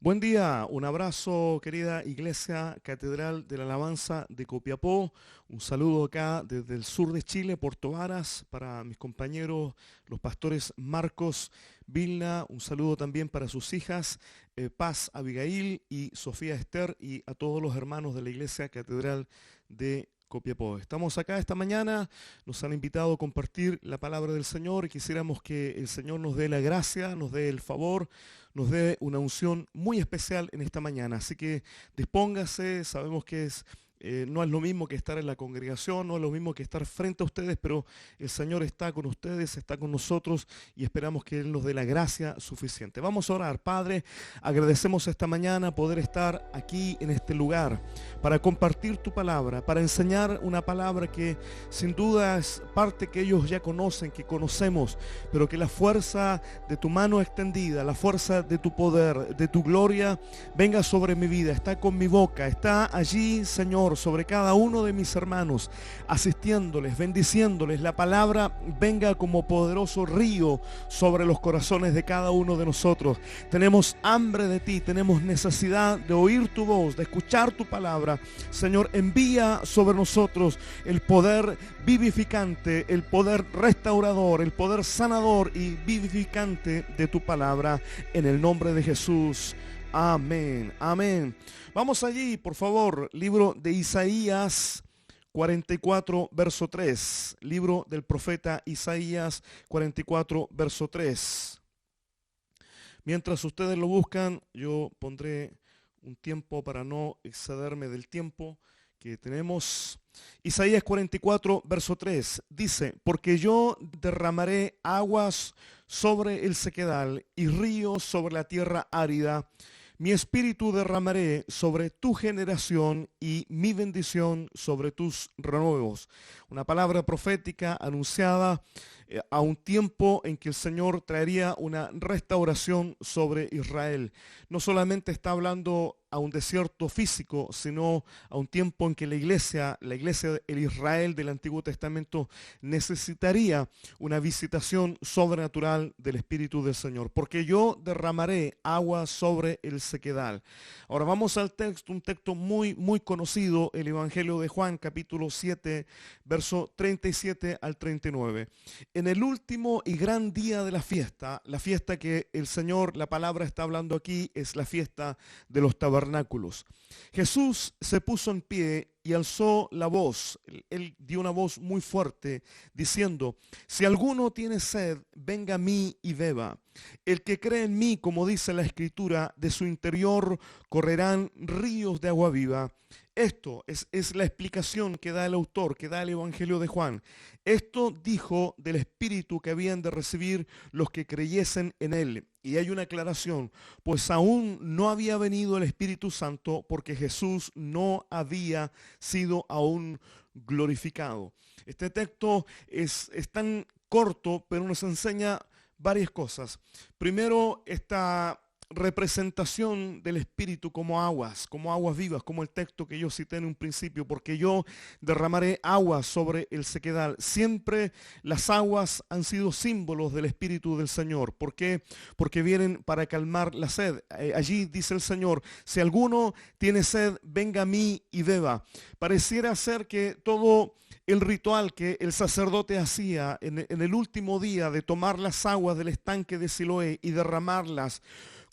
Buen día, un abrazo querida Iglesia Catedral de la Alabanza de Copiapó, un saludo acá desde el sur de Chile, Puerto Varas, para mis compañeros, los pastores Marcos Vilna, un saludo también para sus hijas, Paz Abigail y Sofía Esther, y a todos los hermanos de la Iglesia Catedral de Copiapó. Estamos acá esta mañana, nos han invitado a compartir la palabra del Señor y quisiéramos que el Señor nos dé la gracia, nos dé el favor, nos dé una unción muy especial en esta mañana. Así que dispóngase, sabemos que no es lo mismo que estar en la congregación, no es lo mismo que estar frente a ustedes, pero el Señor está con ustedes, está con nosotros y esperamos que Él nos dé la gracia suficiente. Vamos a orar. Padre, agradecemos esta mañana poder estar aquí en este lugar para compartir tu palabra, para enseñar una palabra que sin duda es parte que ellos ya conocen, que conocemos, pero que la fuerza de tu mano extendida, la fuerza de tu poder, de tu gloria, venga sobre mi vida, está con mi boca, está allí, Señor, sobre cada uno de mis hermanos, asistiéndoles, bendiciéndoles. La palabra venga como poderoso río sobre los corazones de cada uno de nosotros. Tenemos hambre de ti, tenemos necesidad de oír tu voz, de escuchar tu palabra. Señor, envía sobre nosotros el poder vivificante, el poder restaurador, el poder sanador y vivificante de tu palabra, en el nombre de Jesús. Amén, amén. Vamos allí, por favor, libro de Isaías 44, verso 3. Libro del profeta Isaías 44, verso 3. Mientras ustedes lo buscan, yo pondré un tiempo para no excederme del tiempo que tenemos. Isaías 44, verso 3 dice: porque yo derramaré aguas sobre el sequedal y ríos sobre la tierra árida. Mi espíritu derramaré sobre tu generación y mi bendición sobre tus renuevos. Una palabra profética anunciada a un tiempo en que el Señor traería una restauración sobre Israel. No solamente está hablando a un desierto físico, sino a un tiempo en que la iglesia, el Israel del Antiguo Testamento, necesitaría una visitación sobrenatural del Espíritu del Señor. Porque yo derramaré agua sobre el sequedal. Ahora vamos al texto, un texto muy, muy conocido, el Evangelio de Juan, capítulo 7, verso 37 al 39. En el último y gran día de la fiesta que el Señor, la palabra está hablando aquí, es la fiesta de los tabernáculos. Jesús se puso en pie y alzó la voz. Él dio una voz muy fuerte diciendo: si alguno tiene sed, venga a mí y beba. El que cree en mí, como dice la Escritura, de su interior correrán ríos de agua viva. Esto es la explicación que da el autor, que da el Evangelio de Juan. Esto dijo del Espíritu que habían de recibir los que creyesen en él. Y hay una aclaración: pues aún no había venido el Espíritu Santo, porque Jesús no había sido aún glorificado. Este texto es tan corto, pero nos enseña varias cosas. Primero, esta representación del Espíritu como aguas vivas, como el texto que yo cité en un principio: porque yo derramaré aguas sobre el sequedal. Siempre las aguas han sido símbolos del Espíritu del Señor. ¿Por qué? Porque vienen para calmar la sed. Allí dice el Señor: si alguno tiene sed, venga a mí y beba. Pareciera ser que todo el ritual que el sacerdote hacía en el último día de tomar las aguas del estanque de Siloé y derramarlas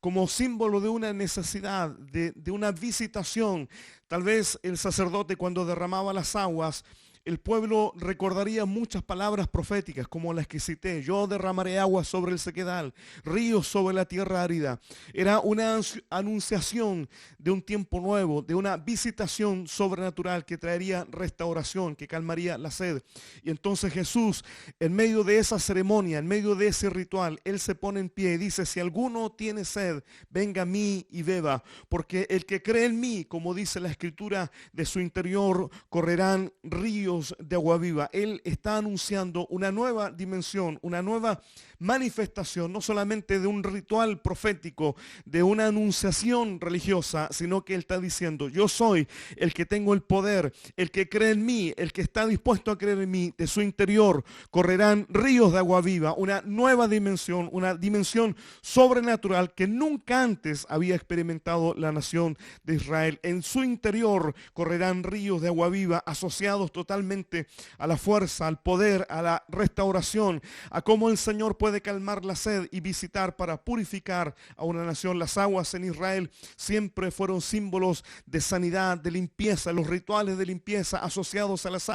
como símbolo de una necesidad, de una visitación. Tal vez el sacerdote, cuando derramaba las aguas, el pueblo recordaría muchas palabras proféticas como las que cité: yo derramaré agua sobre el sequedal, ríos sobre la tierra árida. Era una anunciación de un tiempo nuevo, de una visitación sobrenatural que traería restauración, que calmaría la sed. Y entonces Jesús, en medio de esa ceremonia, en medio de ese ritual, Él se pone en pie y dice: si alguno tiene sed, venga a mí y beba. Porque el que cree en mí, como dice la Escritura, de su interior correrán ríos ríos de agua viva. Él está anunciando una nueva dimensión, una nueva manifestación, no solamente de un ritual profético, de una anunciación religiosa, sino que Él está diciendo: yo soy el que tengo el poder, el que cree en mí, el que está dispuesto a creer en mí. De su interior correrán ríos de agua viva, una nueva dimensión, una dimensión sobrenatural que nunca antes había experimentado la nación de Israel. En su interior correrán ríos de agua viva asociados totalmente a la fuerza, al poder, a la restauración, a cómo el Señor puede calmar la sed y visitar para purificar a una nación. Las aguas en Israel siempre fueron símbolos de sanidad, de limpieza, los rituales de limpieza asociados a las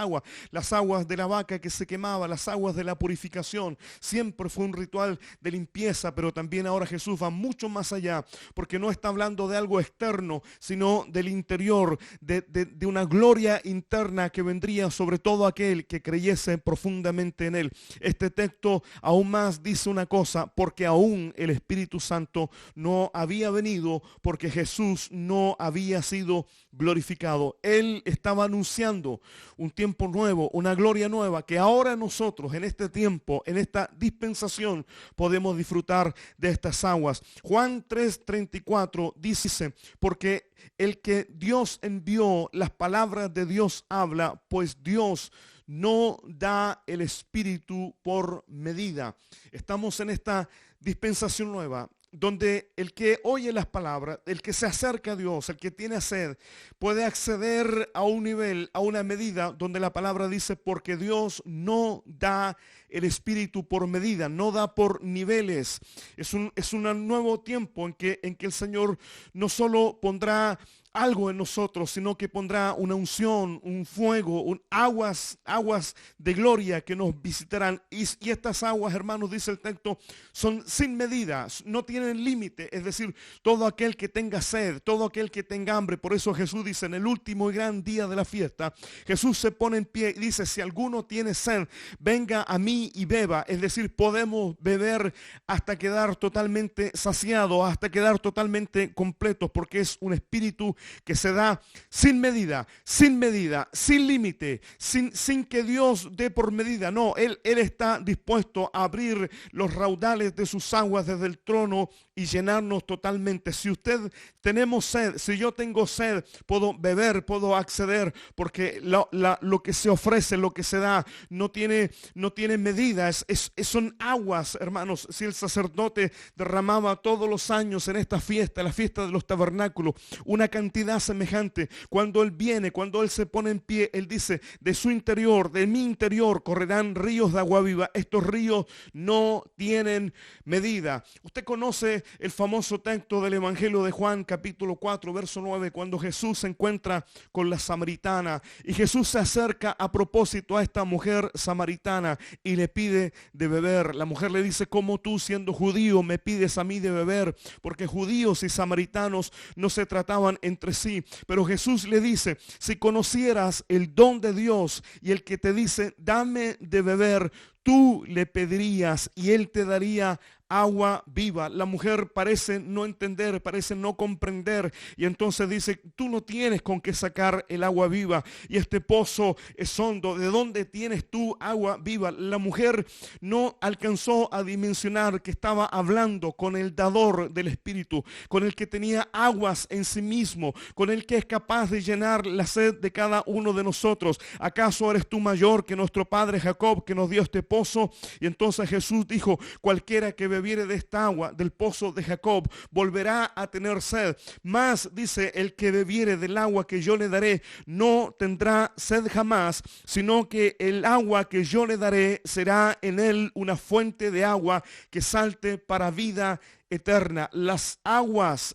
aguas de la vaca que se quemaba, las aguas de la purificación, siempre fue un ritual de limpieza. Pero también ahora Jesús va mucho más allá, porque no está hablando de algo externo, sino del interior, de una gloria interna que vendría sobre todo aquel que creyese profundamente en Él. Este texto aún más dice una cosa: porque aún el Espíritu Santo no había venido, porque Jesús no había sido glorificado. Él estaba anunciando un tiempo nuevo, una gloria nueva, que ahora nosotros en este tiempo, en esta dispensación, podemos disfrutar de estas aguas. Juan 3:34 dice: porque el que Dios envió, las palabras de Dios habla, pues Dios no da el Espíritu por medida. Estamos en esta dispensación nueva, donde el que oye las palabras, el que se acerca a Dios, el que tiene sed, puede acceder a un nivel, a una medida donde la palabra dice: porque Dios no da el Espíritu por medida, no da por niveles. Es un nuevo tiempo en que el Señor no solo pondrá algo en nosotros, sino que pondrá una unción, un fuego, aguas de gloria que nos visitarán. Y estas aguas, hermanos, dice el texto, son sin medida, no tienen límite. Es decir, todo aquel que tenga sed, todo aquel que tenga hambre. Por eso Jesús dice, en el último y gran día de la fiesta, Jesús se pone en pie y dice: si alguno tiene sed, venga a mí y beba. Es decir, podemos beber hasta quedar totalmente saciados, hasta quedar totalmente completos, porque es un espíritu que se da sin medida, sin límite, sin que Dios dé por medida. No, Él está dispuesto a abrir los raudales de sus aguas desde el trono y llenarnos totalmente. Si tenemos sed, si yo tengo sed, puedo beber, puedo acceder, porque lo que se ofrece, lo que se da, no tiene medida. Son aguas, hermanos. Si el sacerdote derramaba todos los años en esta fiesta, la fiesta de los tabernáculos, una cantidad semejante, cuando Él viene, cuando Él se pone en pie, Él dice: de su interior, de mi interior, correrán ríos de agua viva. Estos ríos no tienen medida. Usted conoce el famoso texto del Evangelio de Juan, capítulo 4, verso 9, cuando Jesús se encuentra con la samaritana, y Jesús se acerca a propósito a esta mujer samaritana y le pide de beber. La mujer le dice: ¿cómo tú, siendo judío, me pides a mí de beber? Porque judíos y samaritanos no se trataban entre sí. Pero Jesús le dice: si conocieras el don de Dios y el que te dice dame de beber, tú le pedirías y Él te daría agua viva. La mujer parece no entender, parece no comprender, y entonces dice: tú no tienes con qué sacar el agua viva, y este pozo es hondo. ¿De dónde tienes tú agua viva? La mujer no alcanzó a dimensionar que estaba hablando con el dador del Espíritu, con el que tenía aguas en sí mismo, con el que es capaz de llenar la sed de cada uno de nosotros. ¿Acaso eres tú mayor que nuestro padre Jacob, que nos dio este pozo? Y entonces Jesús dijo: cualquiera que bebiere de esta agua del pozo de Jacob volverá a tener sed. Mas dice: el que bebiere del agua que yo le daré no tendrá sed jamás, sino que el agua que yo le daré será en él una fuente de agua que salte para vida eterna. Las aguas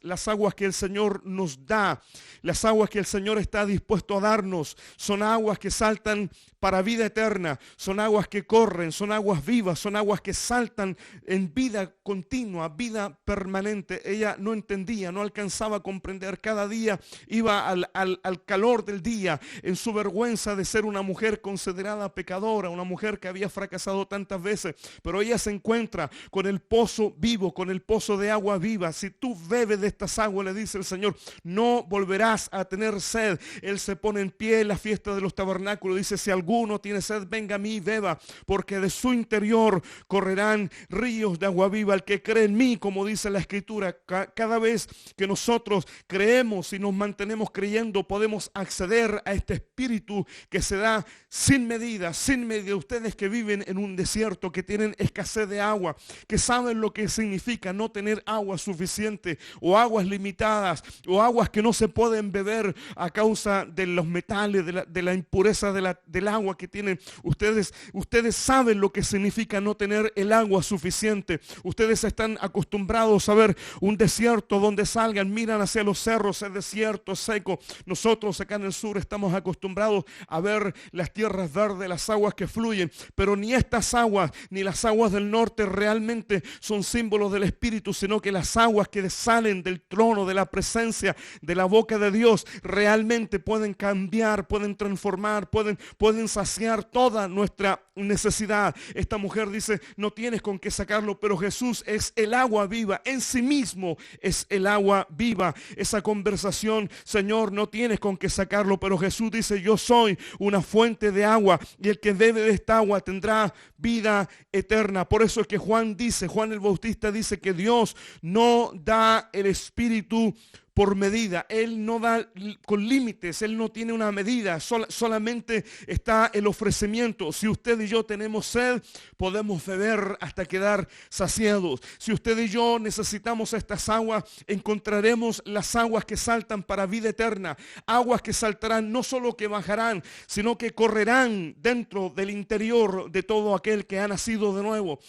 que el Señor nos da, las aguas que el Señor está dispuesto a darnos, son aguas que saltan para vida eterna, son aguas que corren, son aguas vivas, son aguas que saltan en vida continua, vida permanente. Ella no entendía, no alcanzaba a comprender. Cada día iba al calor del día, en su vergüenza de ser una mujer considerada pecadora, una mujer que había fracasado tantas veces, pero ella se encuentra con el pozo vivo, con el pozo pozo de agua viva. Si tú bebes de estas aguas, le dice el Señor, no volverás a tener sed. Él se pone en pie en la fiesta de los tabernáculos. Dice, si alguno tiene sed, venga a mí y beba, porque de su interior correrán ríos de agua viva. El que cree en mí, como dice la Escritura, cada vez que nosotros creemos y nos mantenemos creyendo, podemos acceder a este espíritu que se da sin medida, sin medida. Ustedes que viven en un desierto, que tienen escasez de agua, que saben lo que significa no tener agua suficiente, o aguas limitadas, o aguas que no se pueden beber a causa de los metales, de la impureza del agua que tienen. Ustedes saben lo que significa no tener el agua suficiente. Ustedes están acostumbrados a ver un desierto donde salgan, miran hacia los cerros, es desierto, es seco. Nosotros acá en el sur estamos acostumbrados a ver las tierras verdes, las aguas que fluyen, pero ni estas aguas, ni las aguas del norte realmente son símbolos del Espíritu, sino que las aguas que salen del trono, de la presencia, de la boca de Dios, realmente pueden cambiar, pueden transformar, pueden saciar toda nuestra necesidad. Esta mujer dice, no tienes con qué sacarlo, pero Jesús es el agua viva, en sí mismo es el agua viva. Esa conversación, Señor, no tienes con qué sacarlo, pero Jesús dice, yo soy una fuente de agua, y el que bebe de esta agua tendrá vida eterna. Por eso es que Juan el Bautista dice que Dios no da el Espíritu por medida. Él no da con límites, Él no tiene una medida, solamente está el ofrecimiento. Si usted y yo tenemos sed, podemos beber hasta quedar saciados. Si usted y yo necesitamos estas aguas, encontraremos las aguas que saltan para vida eterna, aguas que saltarán, no solo que bajarán, sino que correrán dentro del interior de todo aquel que ha nacido de nuevo.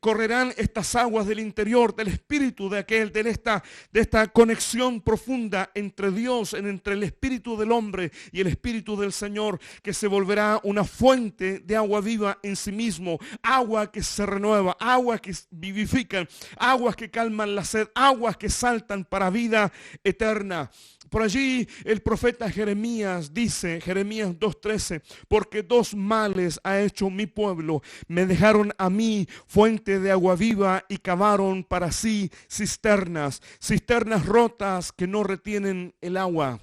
Correrán estas aguas del interior, del espíritu de aquel, de esta conexión profunda entre Dios, entre el espíritu del hombre y el espíritu del Señor, que se volverá una fuente de agua viva en sí mismo, agua que se renueva, aguas que vivifican, aguas que calman la sed, aguas que saltan para vida eterna. Por allí el profeta Jeremías dice, Jeremías 2:13, porque dos males ha hecho mi pueblo, me dejaron a mí fuente de agua viva y cavaron para sí cisternas rotas que no retienen el agua.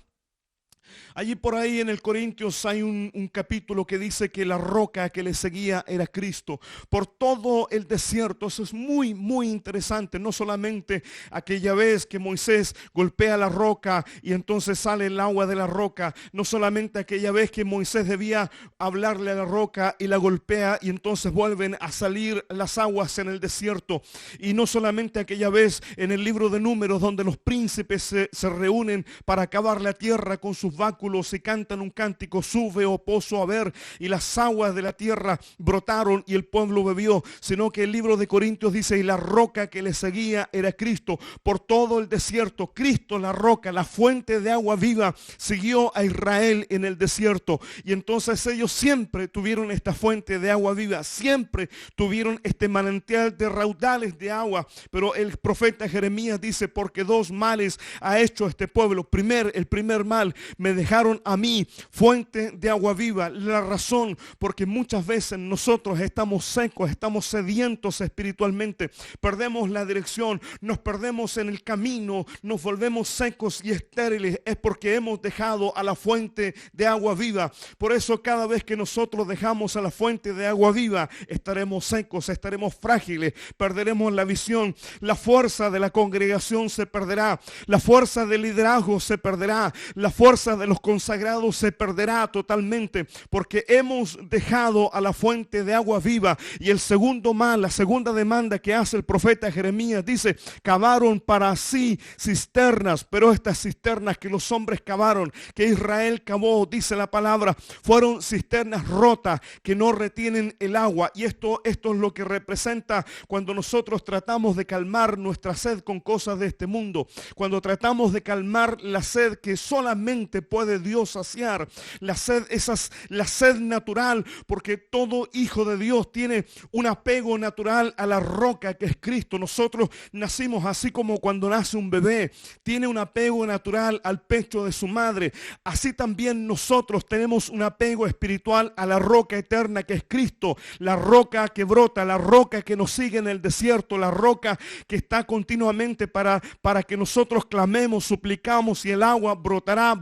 Allí por ahí en el Corintios hay un capítulo que dice que la roca que le seguía era Cristo. Por todo el desierto, eso es muy, muy interesante. No solamente aquella vez que Moisés golpea la roca y entonces sale el agua de la roca. No solamente aquella vez que Moisés debía hablarle a la roca y la golpea y entonces vuelven a salir las aguas en el desierto. Y no solamente aquella vez en el libro de Números donde los príncipes se reúnen para cavar la tierra con sus báculos y cantan un cántico, sube, oh pozo, a ver, y las aguas de la tierra brotaron y el pueblo bebió, sino que el libro de Corintios dice, y la roca que le seguía era Cristo. Por todo el desierto, Cristo, la roca, la fuente de agua viva, siguió a Israel en el desierto, y entonces ellos siempre tuvieron esta fuente de agua viva, siempre tuvieron este manantial de raudales de agua. Pero el profeta Jeremías dice, porque dos males ha hecho este pueblo. El primer mal, me dejaron a mí fuente de agua viva. La razón, porque muchas veces nosotros estamos secos, estamos sedientos espiritualmente, perdemos la dirección, nos perdemos en el camino, nos volvemos secos y estériles, es porque hemos dejado a la fuente de agua viva. Por eso cada vez que nosotros dejamos a la fuente de agua viva, estaremos secos, estaremos frágiles, perderemos la visión, la fuerza de la congregación se perderá, la fuerza del liderazgo se perderá, la fuerza de los consagrados se perderá totalmente, porque hemos dejado a la fuente de agua viva. Y el segundo mal, la segunda demanda que hace el profeta Jeremías, dice, cavaron para sí cisternas, pero estas cisternas que los hombres cavaron, que Israel cavó, dice la palabra, fueron cisternas rotas que no retienen el agua. Y esto es lo que representa cuando nosotros tratamos de calmar nuestra sed con cosas de este mundo, cuando tratamos de calmar la sed que solamente puede Dios saciar. La sed, esa es la sed natural, porque todo hijo de Dios tiene un apego natural a la roca que es Cristo. Nosotros nacimos así como cuando nace un bebé, tiene un apego natural al pecho de su madre. Así también nosotros tenemos un apego espiritual a la roca eterna que es Cristo, la roca que brota, la roca que nos sigue en el desierto, la roca que está continuamente para que nosotros clamemos, suplicamos, y el agua brotará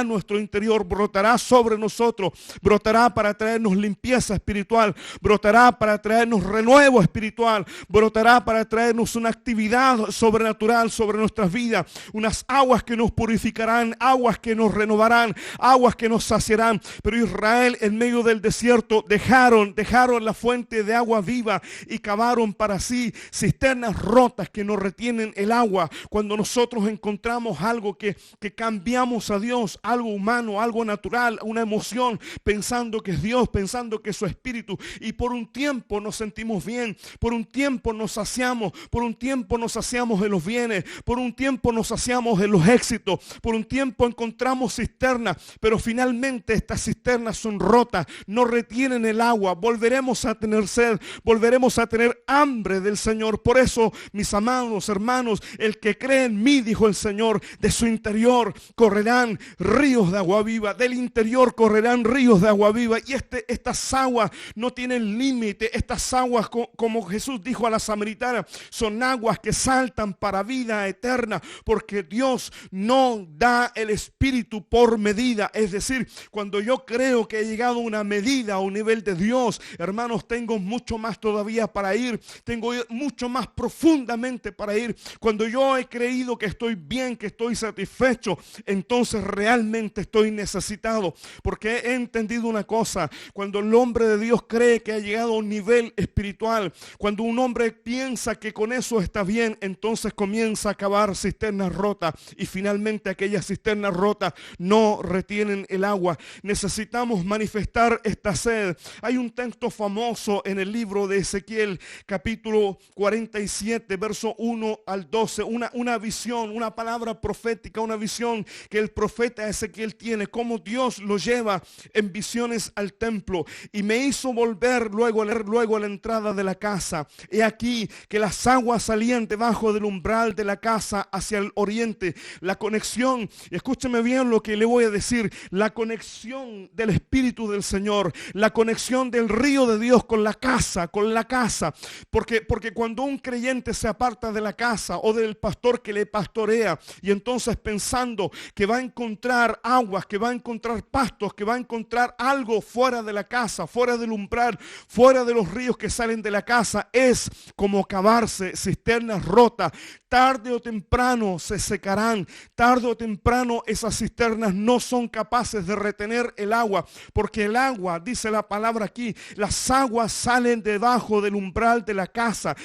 en nuestro interior, brotará sobre nosotros, brotará para traernos limpieza espiritual, brotará para traernos renuevo espiritual, brotará para traernos una actividad sobrenatural sobre nuestras vidas, unas aguas que nos purificarán, aguas que nos renovarán, aguas que nos saciarán. Pero Israel, en medio del desierto, dejaron la fuente de agua viva y cavaron para sí cisternas rotas que nos retienen el agua. Cuando nosotros encontramos algo que cambiamos a Dios, algo humano, algo natural, una emoción, pensando que es Dios, pensando que es su espíritu, y por un tiempo nos sentimos bien, por un tiempo nos saciamos, por un tiempo nos saciamos en los bienes, por un tiempo nos saciamos en los éxitos, por un tiempo encontramos cisternas, pero finalmente estas cisternas son rotas, no retienen el agua, volveremos a tener sed, volveremos a tener hambre del Señor. Por eso, mis amados hermanos, el que cree en mí, dijo el Señor, de su interior correrán ríos de agua viva, del interior correrán ríos de agua viva. Y estas aguas no tienen límite, estas aguas, como Jesús dijo a la samaritana, son aguas que saltan para vida eterna, porque Dios no da el Espíritu por medida. Es decir, cuando yo creo que he llegado a una medida, a un nivel de Dios, hermanos, tengo mucho más todavía para ir, tengo mucho más profundamente para ir. Cuando yo he creído que estoy bien, que estoy satisfecho, entonces realmente estoy necesitado, porque he entendido una cosa: cuando el hombre de Dios cree que ha llegado a un nivel espiritual, cuando un hombre piensa que con eso está bien, entonces comienza a cavar cisternas rotas, y finalmente aquellas cisternas rotas no retienen el agua. Necesitamos manifestar esta sed. Hay un texto famoso en el libro de Ezequiel, capítulo 47, verso 1 al 12, una visión, una palabra profética, una visión que el profeta Ezequiel tiene, cómo Dios lo lleva en visiones al templo. Y me hizo volver luego a la entrada de la casa. He aquí que las aguas salían debajo del umbral de la casa hacia el oriente. La conexión, escúcheme bien lo que le voy a decir, la conexión del Espíritu del Señor, la conexión del río de Dios con la casa, porque cuando un creyente se aparta de la casa o del pastor que le pastorea, y entonces pensando que va a encontrar aguas, que va a encontrar pastos, que va a encontrar algo fuera de la casa, fuera del umbral, fuera de los ríos que salen de la casa, es como cavarse cisternas rotas. Tarde o temprano se secarán, tarde o temprano esas cisternas no son capaces de retener el agua, porque el agua, dice la palabra aquí, las aguas salen debajo del umbral de la casa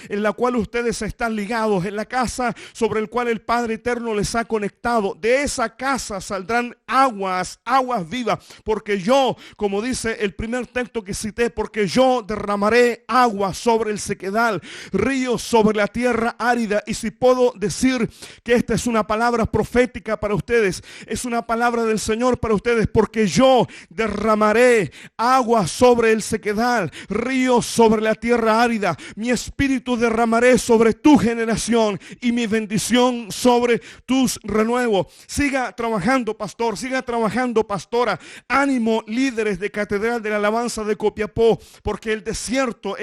en la cual ustedes están ligados, en la casa sobre el cual el Padre Eterno les ha conectado. De esa casa saldrán aguas vivas, porque yo, como dice el primer texto que cité, porque yo derramaré agua sobre el sequedal, ríos sobre la tierra árida. Y si puedo decir que esta es una palabra profética para ustedes, es una palabra del Señor para ustedes, porque yo derramaré agua sobre el sequedal, ríos sobre la tierra árida. Mi espíritu derramaré sobre tu generación y mi bendición sobre tus renuevos. Siga trabajando, pastor, siga trabajando, pastora. Ánimo, líderes de Catedral de la Alabanza de Copiapó, porque el desierto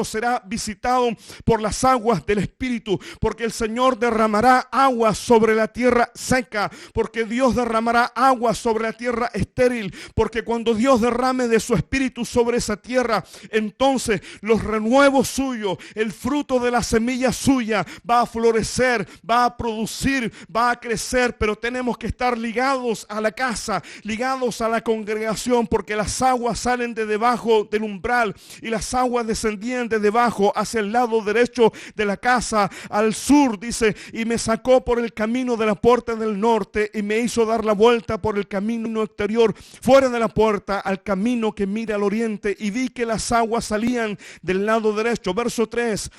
será visitado por las aguas del Espíritu, porque el Señor derramará agua sobre la tierra seca, porque Dios derramará agua sobre la tierra estéril, porque cuando Dios derrame de su Espíritu sobre esa tierra, entonces los renuevos suyos, el fruto de la semilla suya va a florecer, va a producir, va a crecer. Pero tenemos que estar ligados a la casa, ligados a la congregación, porque las aguas salen de debajo del umbral y las aguas descendían de debajo hacia el lado derecho de la casa, al sur, dice, y me sacó por el camino de la puerta del norte y me hizo dar la vuelta por el camino exterior, fuera de la puerta, al camino que mira al oriente, y vi que las aguas salían del lado derecho. Verso 3.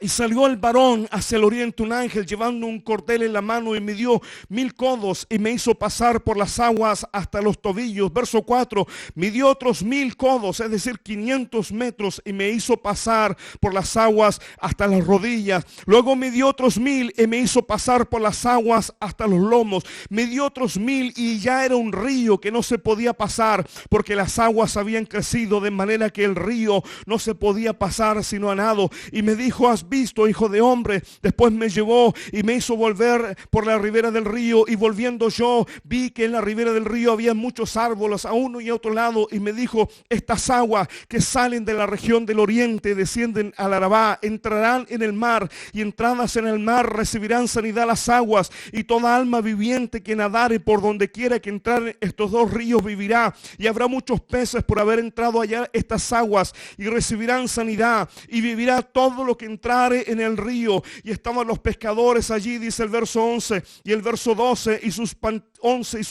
Y salió el varón hacia el oriente, un ángel llevando un cordel en la mano, y midió 1000 codos y me hizo pasar por las aguas hasta los tobillos. Verso 4, midió otros 1000 codos, es decir, 500 metros, y me hizo pasar por las aguas hasta las rodillas. Luego midió otros 1000 y me hizo pasar por las aguas hasta los lomos. Midió otros 1000 y ya era un río que no se podía pasar, porque las aguas habían crecido de manera que el río no se podía pasar sino a nado. Y me dijo: ¿has visto, hijo de hombre? Después me llevó y me hizo volver por la ribera del río, y volviendo yo vi que en la ribera del río había muchos árboles a uno y a otro lado, y me dijo: estas aguas que salen de la región del oriente descienden al Arabá, entrarán en el mar, y entradas en el mar recibirán sanidad las aguas, y toda alma viviente que nadare por donde quiera que entrar estos dos ríos vivirá. Y habrá muchos peces por haber entrado allá estas aguas, y recibirán sanidad, y vivirá todo lo que entrare en el río. Y estaban los pescadores allí, dice el verso 11 y el verso 12, y sus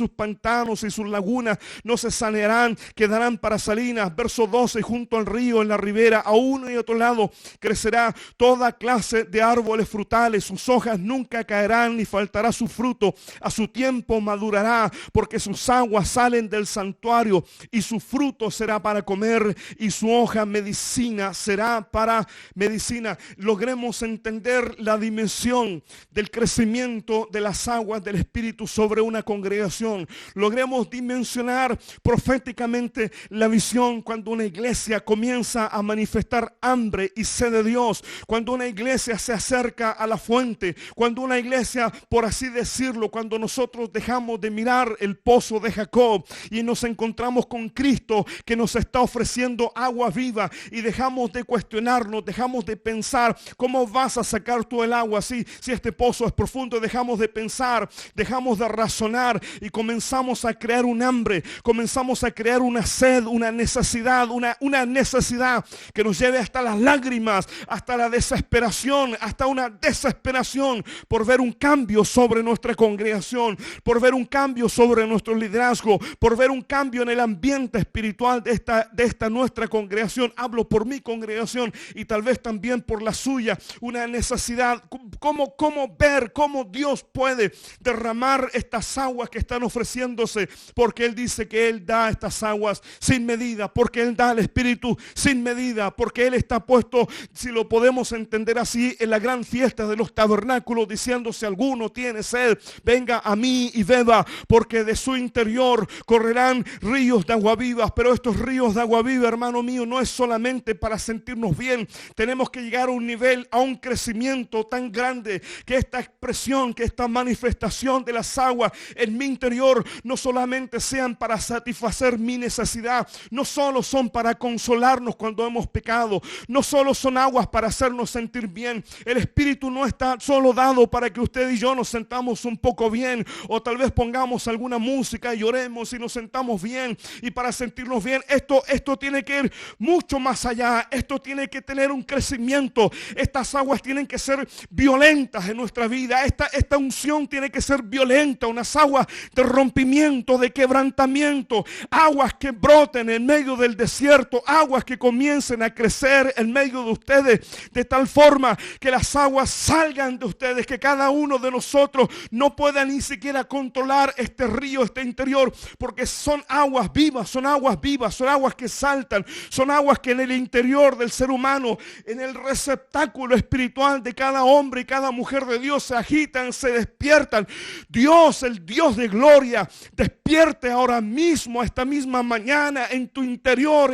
pantanos y sus lagunas no se sanearán, quedarán para salinas. Verso 12, junto al río, en la ribera, a uno y otro lado, crecerá toda clase de árboles frutales. Sus hojas nunca caerán, ni faltará su fruto. A su tiempo madurará, porque sus aguas salen del santuario, y su fruto será para comer, y su hoja medicina será para medicina. Logremos entender la dimensión del crecimiento de las aguas del Espíritu sobre una congregación. Logremos dimensionar proféticamente la visión cuando una iglesia comienza a manifestar hambre y sed de Dios, cuando una iglesia se acerca a la fuente, cuando una iglesia, por así decirlo, cuando nosotros dejamos de mirar el pozo de Jacob y nos encontramos con Cristo que nos está ofreciendo agua viva, y dejamos de cuestionarnos, dejamos de pensar cómo vas a sacar tú el agua si este pozo es profundo. Dejamos de pensar, dejamos de razonar, y comenzamos a crear un hambre, comenzamos a crear una sed, una necesidad, una necesidad que nos lleve hasta las lágrimas, hasta la desesperación, hasta una desesperación por ver un cambio sobre nuestra congregación, por ver un cambio sobre nuestro liderazgo, por ver un cambio en el ambiente espiritual de esta nuestra congregación. Hablo por mi congregación y tal vez también por la suya. Una necesidad, cómo ver cómo Dios puede derramar estas aguas que están ofreciéndose, porque Él dice que Él da estas aguas sin medida, porque Él da el Espíritu sin medida, porque Él está puesto, si lo podemos entender así, en la gran fiesta de los tabernáculos, diciendo: si alguno tiene sed, venga a mí y beba, porque de su interior correrán ríos de agua viva. Pero estos ríos de agua viva, hermano mío, no es solamente para sentirnos bien. Tenemos que llegar a un nivel, a un crecimiento tan grande, que esta expresión, que esta manifestación de las aguas en mi interior no solamente sean para satisfacer mi necesidad, no solo son para consolarnos cuando hemos pecado, no solo son aguas para hacernos sentir bien. El Espíritu no está solo dado para que usted y yo nos sentamos un poco bien, o tal vez pongamos alguna música y lloremos y nos sentamos bien, y para sentirnos bien. Esto tiene que ir mucho más allá. Esto tiene que tener un crecimiento. Estas aguas tienen que ser violentas en nuestra vida. Esta unción tiene que ser violenta, unas aguas de rompimiento, de quebrantamiento, aguas que broten en medio del desierto, aguas que comiencen a crecer en medio de ustedes, de tal forma que las aguas salgan de ustedes, que cada uno de nosotros no pueda ni siquiera controlar este río, este interior, porque son aguas vivas, son aguas vivas, son aguas que saltan, son aguas que en el interior del ser humano, en el receptáculo espiritual de cada hombre y cada mujer de Dios, se agitan, se despiertan. Dios, el Dios de gloria, despierte ahora mismo, esta misma mañana, en tu interior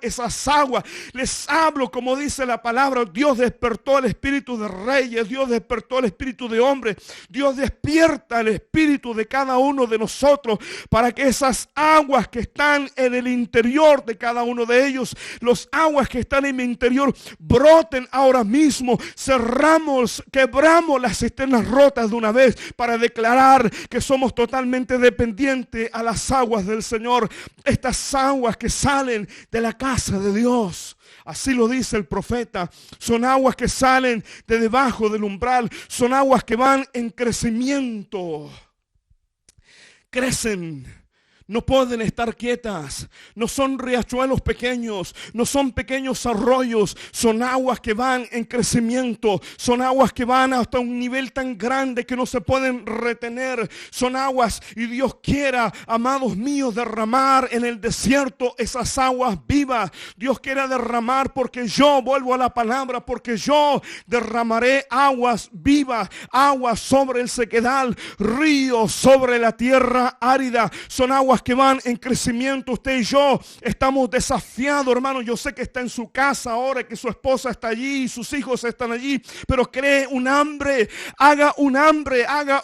esas aguas. Les hablo como dice la palabra. Dios despertó el espíritu de reyes, Dios despertó el espíritu de hombres, Dios despierta el espíritu de cada uno de nosotros, para que esas aguas que están en el interior de cada uno de ellos, los aguas que están en mi interior, broten ahora mismo. Quebramos las cisternas rotas de una vez, para declarar que somos totalmente dependientes a las aguas del Señor. Estas aguas que salen de la casa de Dios, así lo dice el profeta, son aguas que salen de debajo del umbral, son aguas que van en crecimiento, crecen. no pueden estar quietas. No son riachuelos pequeños, no son pequeños arroyos, son aguas que van en crecimiento, son aguas que van hasta un nivel tan grande que no se pueden retener. Son aguas, y Dios quiera, amados míos, derramar en el desierto esas aguas vivas. Dios quiera derramar, porque yo, vuelvo a la palabra, porque yo derramaré aguas vivas, aguas sobre el sequedal, ríos sobre la tierra árida. Son aguas que van en crecimiento. Usted y yo estamos desafiados, hermano. Yo sé que está en su casa ahora, que su esposa está allí y sus hijos están allí, pero cree un hambre, haga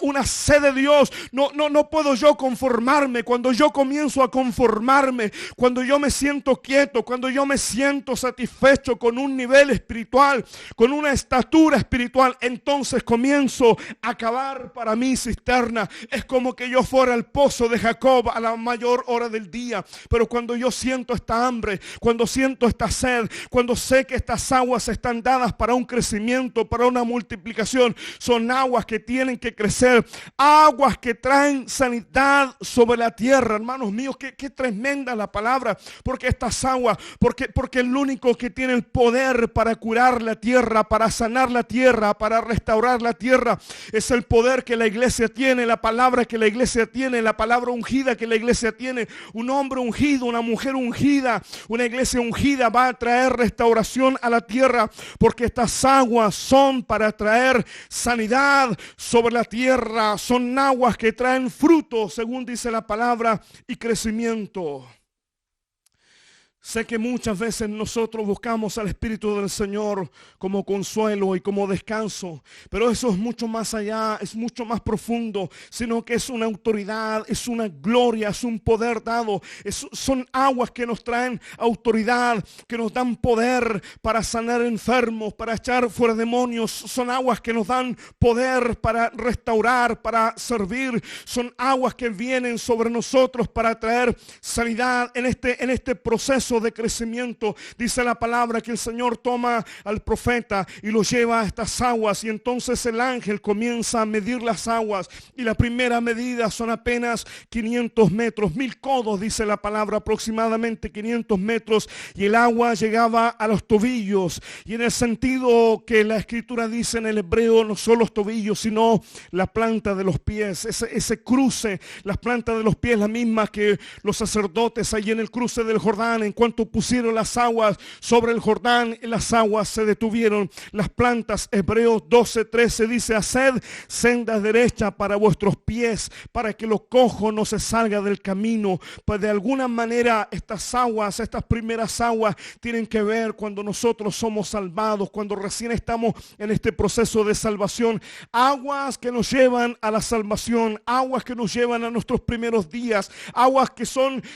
una sed de Dios. No puedo yo conformarme. Cuando yo comienzo a conformarme, cuando yo me siento quieto, cuando yo me siento satisfecho con un nivel espiritual, con una estatura espiritual, entonces comienzo a cavar para mí cisterna. Es como que yo fuera al pozo de Jacob a la mayor hora del día. Pero cuando yo siento esta hambre, cuando siento esta sed, cuando sé que estas aguas están dadas para un crecimiento, para una multiplicación, son aguas que tienen que crecer, aguas que traen sanidad sobre la tierra. Hermanos míos, qué tremenda la palabra, porque estas aguas, porque el único que tiene el poder para curar la tierra, para sanar la tierra, para restaurar la tierra, es el poder que la iglesia tiene, la palabra que la iglesia tiene, la palabra ungida que la iglesia tiene. Un hombre ungido, una mujer ungida, una iglesia ungida va a traer restauración a la tierra, porque estas aguas son para traer sanidad sobre la tierra. Son aguas que traen fruto, según dice la palabra, y crecimiento. Sé que muchas veces nosotros buscamos al Espíritu del Señor como consuelo y como descanso, pero eso es mucho más allá, es mucho más profundo, sino que es una autoridad, es una gloria, es un poder dado. Son aguas que nos traen autoridad, que nos dan poder para sanar enfermos, para echar fuera demonios. Son aguas que nos dan poder para restaurar, para servir. Son aguas que vienen sobre nosotros para traer sanidad en este proceso de crecimiento. Dice la palabra que el Señor toma al profeta y lo lleva a estas aguas, y entonces el ángel comienza a medir las aguas, y la primera medida son apenas 500 metros, 1000 codos, dice la palabra, aproximadamente 500 metros, y el agua llegaba a los tobillos. Y en el sentido que la escritura dice en el hebreo, no solo los tobillos, sino la planta de los pies, ese cruce, las plantas de los pies, la misma que los sacerdotes allí en el cruce del Jordán, en cuanto pusieron las aguas sobre el Jordán, las aguas se detuvieron. Las plantas, Hebreos 12:13 dice: haced sendas derechas para vuestros pies, para que lo cojo no se salga del camino. Pues de alguna manera estas aguas, estas primeras aguas, tienen que ver cuando nosotros somos salvados, cuando recién estamos en este proceso de salvación. Aguas que nos llevan a la salvación, aguas que nos llevan a nuestros primeros días, aguas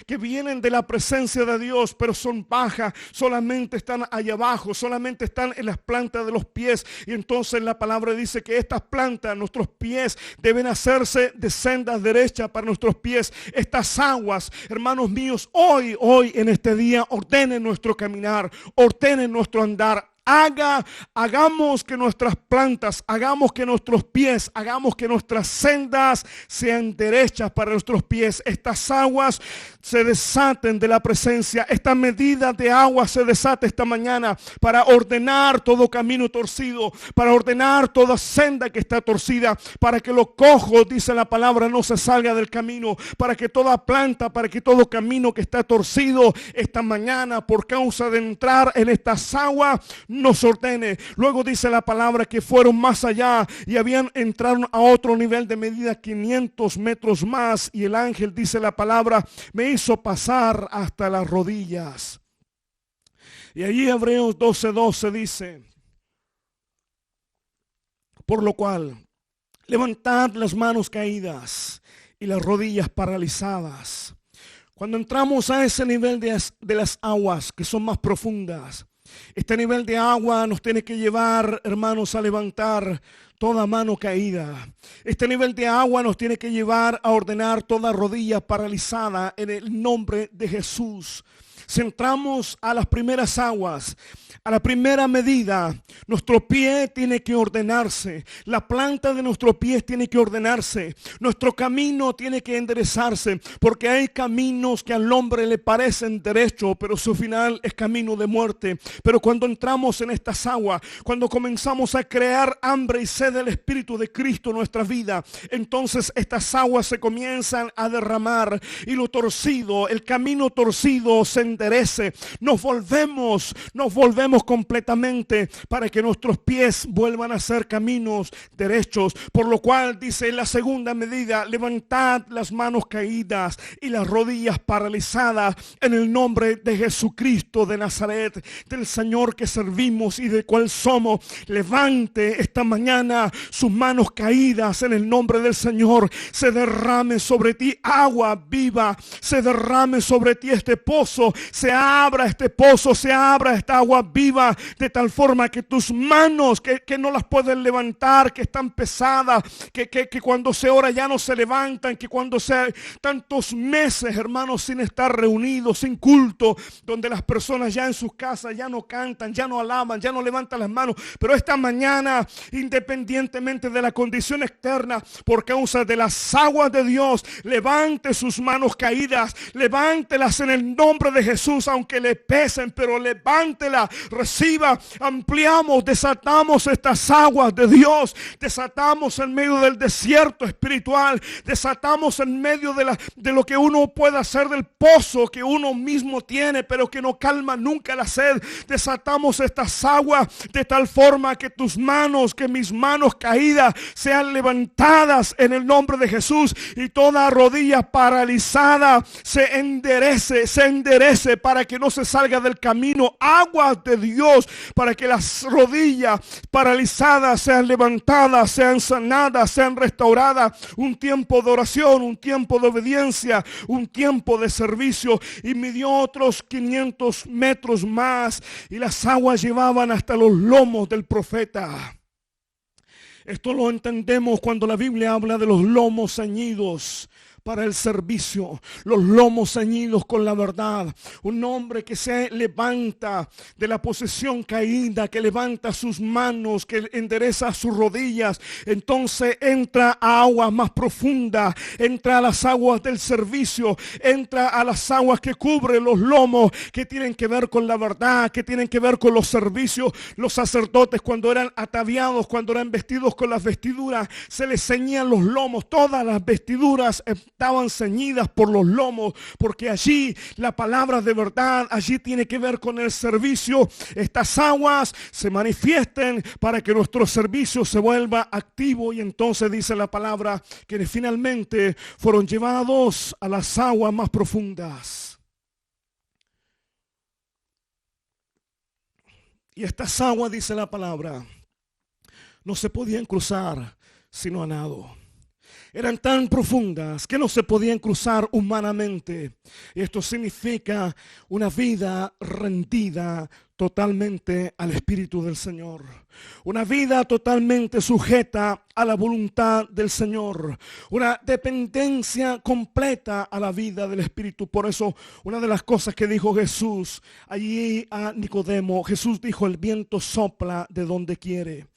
que vienen de la presencia de Dios, pero son bajas, solamente están allá abajo, solamente están en las plantas de los pies. Y entonces la palabra dice que estas plantas, nuestros pies, deben hacerse de sendas derechas para nuestros pies. Estas aguas, hermanos míos, hoy en este día, ordenen nuestro caminar, ordenen nuestro andar. Hagamos que nuestras plantas, hagamos que nuestros pies, hagamos que nuestras sendas sean derechas para nuestros pies. Estas aguas se desaten de la presencia. Esta medida de agua se desate esta mañana para ordenar todo camino torcido, para ordenar toda senda que está torcida, para que lo cojo, dice la palabra, no se salga del camino, para que toda planta, para que todo camino que está torcido esta mañana por causa de entrar en estas aguas nos ordene. Luego dice la palabra que fueron más allá y habían entrado a otro nivel de medida, 500 metros más, y el ángel, dice la palabra, me hizo pasar hasta las rodillas. Y allí Hebreos 12:12 dice: por lo cual levantad las manos caídas y las rodillas paralizadas. Cuando entramos a ese nivel de las aguas que son más profundas, este nivel de agua nos tiene que llevar, hermanos, a levantar toda mano caída. Este nivel de agua nos tiene que llevar a ordenar toda rodilla paralizada en el nombre de Jesús. Si entramos a las primeras aguas, a la primera medida, nuestro pie tiene que ordenarse, la planta de nuestro pie tiene que ordenarse, nuestro camino tiene que enderezarse, porque hay caminos que al hombre le parecen derechos, pero su final es camino de muerte. Pero cuando entramos en estas aguas, cuando comenzamos a crear hambre y sed del Espíritu de Cristo en nuestra vida, entonces estas aguas se comienzan a derramar y lo torcido, el camino torcido se enderece. Nos volvemos completamente para que nuestros pies vuelvan a ser caminos derechos. Por lo cual dice en la segunda medida: levantad las manos caídas y las rodillas paralizadas en el nombre de Jesucristo de Nazaret, del Señor que servimos y de cual somos. Levante esta mañana sus manos caídas en el nombre del Señor. Se derrame sobre ti agua viva, se derrame sobre ti este pozo, se abra este pozo, se abra esta agua viva, de tal forma que tus manos que no las pueden levantar, que están pesadas, que cuando se ora ya no se levantan, que cuando se tantos meses, hermanos, sin estar reunidos, sin culto, donde las personas ya en sus casas ya no cantan, ya no alaban, ya no levantan las manos, pero esta mañana, independientemente de la condición externa, por causa de las aguas de Dios, levante sus manos caídas, levántelas en el nombre de Jesús, aunque le pesen, pero levántela, reciba, ampliamos, desatamos estas aguas de Dios, desatamos en medio del desierto espiritual, desatamos en medio de lo que uno puede hacer del pozo que uno mismo tiene, pero que no calma nunca la sed. Desatamos estas aguas de tal forma que tus manos, que mis manos caídas sean levantadas en el nombre de Jesús, y toda rodilla paralizada se enderece para que no se salga del camino. Aguas de Dios para que las rodillas paralizadas sean levantadas, sean sanadas, sean restauradas. Un tiempo de oración, un tiempo de obediencia, un tiempo de servicio. Y midió otros 500 metros más, y las aguas llevaban hasta los lomos del profeta. Esto lo entendemos cuando la Biblia habla de los lomos ceñidos para el servicio, los lomos ceñidos con la verdad. Un hombre que se levanta de la posición caída, que levanta sus manos, que endereza sus rodillas, entonces entra a aguas más profundas, entra a las aguas del servicio, entra a las aguas que cubren los lomos, que tienen que ver con la verdad, que tienen que ver con los servicios. Los sacerdotes, cuando eran ataviados, cuando eran vestidos con las vestiduras, se les ceñían los lomos. Todas las vestiduras estaban ceñidas por los lomos, porque allí la palabra de verdad, allí tiene que ver con el servicio. Estas aguas se manifiesten para que nuestro servicio se vuelva activo, y entonces dice la palabra que finalmente fueron llevados a las aguas más profundas. Y estas aguas, dice la palabra, no se podían cruzar sino a nado. Eran tan profundas que no se podían cruzar humanamente. Y esto significa una vida rendida totalmente al Espíritu del Señor. Una vida totalmente sujeta a la voluntad del Señor. Una dependencia completa a la vida del Espíritu. Por eso, una de las cosas que dijo Jesús allí a Nicodemo, Jesús dijo: el viento sopla de donde quiere.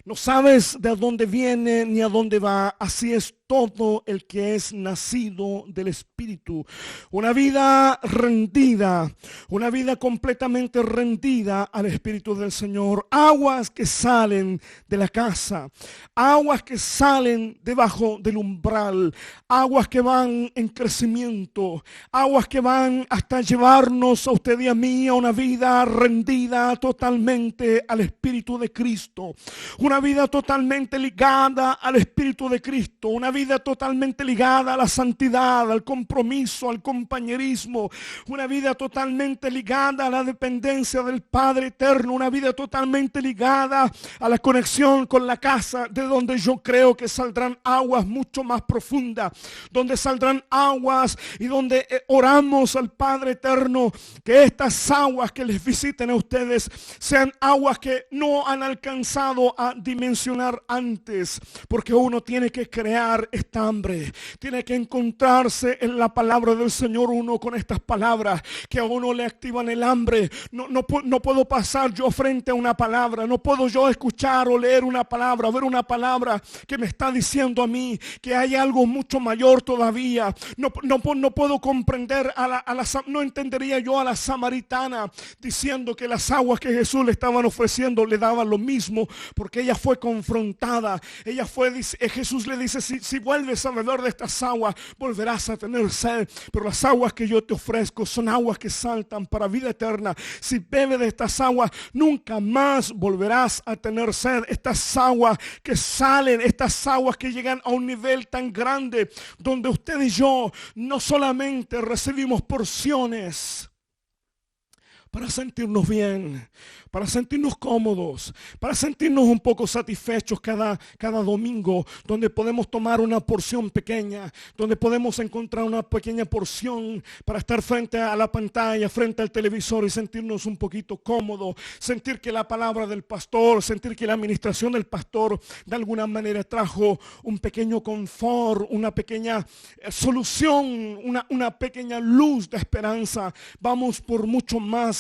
No sabes de dónde viene ni a dónde va. Así es todo el que es nacido del Espíritu. Una vida rendida, una vida completamente rendida al Espíritu del Señor. Aguas que salen de la casa, aguas que salen debajo del umbral, aguas que van en crecimiento, aguas que van hasta llevarnos a usted y a mí a una vida rendida totalmente al Espíritu de Cristo. Una vida totalmente ligada al Espíritu de Cristo, una vida totalmente ligada a la santidad, al compromiso, al compañerismo, una vida totalmente ligada a la dependencia del Padre eterno, una vida totalmente ligada a la conexión con la casa, de donde yo creo que saldrán aguas mucho más profundas, donde saldrán aguas y donde oramos al Padre eterno que estas aguas que les visiten a ustedes sean aguas que no han alcanzado a dimensionar antes, porque uno tiene que crear esta hambre, tiene que encontrarse en la palabra del Señor uno con estas palabras que a uno le activan el hambre. No puedo pasar yo frente a una palabra, no puedo yo escuchar o leer una palabra, ver una palabra que me está diciendo a mí que hay algo mucho mayor todavía. No puedo comprender no entendería yo a la samaritana diciendo que las aguas que Jesús le estaban ofreciendo le daban lo mismo, porque ella fue confrontada. Jesús le dice, si vuelves a beber de estas aguas, volverás a tener sed, pero las aguas que yo te ofrezco son aguas que saltan para vida eterna. Si bebes de estas aguas, nunca más volverás a tener sed. Estas aguas que salen, estas aguas que llegan a un nivel tan grande, donde usted y yo no solamente recibimos porciones para sentirnos bien, para sentirnos cómodos, para sentirnos un poco satisfechos cada domingo, donde podemos tomar una porción pequeña, donde podemos encontrar una pequeña porción para estar frente a la pantalla, frente al televisor y sentirnos un poquito cómodos, sentir que la palabra del pastor, sentir que la administración del pastor de alguna manera trajo un pequeño confort, una pequeña solución, una pequeña luz de esperanza. Vamos por mucho más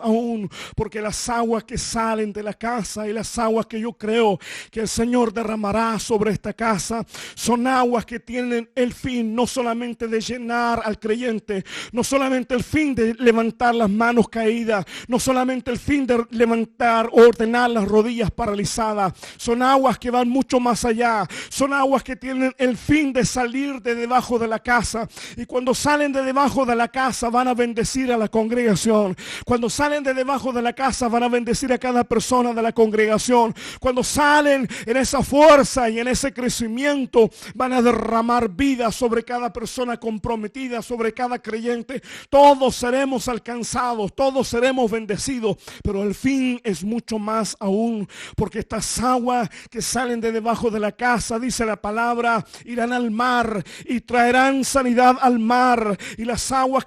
aún, porque las aguas que salen de la casa y las aguas que yo creo que el Señor derramará sobre esta casa son aguas que tienen el fin no solamente de llenar al creyente, no solamente el fin de levantar las manos caídas, no solamente el fin de levantar o ordenar las rodillas paralizadas, son aguas que van mucho más allá, son aguas que tienen el fin de salir de debajo de la casa, y cuando salen de debajo de la casa van a bendecir a la congregación. Cuando salen de debajo de la casa van a bendecir a cada persona de la congregación. Cuando salen en esa fuerza y en ese crecimiento, van a derramar vida sobre cada persona comprometida, sobre cada creyente. Todos seremos alcanzados, todos seremos bendecidos, pero el fin es mucho más aún, porque estas aguas que salen de debajo de la casa, dice la palabra, irán al mar y traerán sanidad al mar. Y las aguas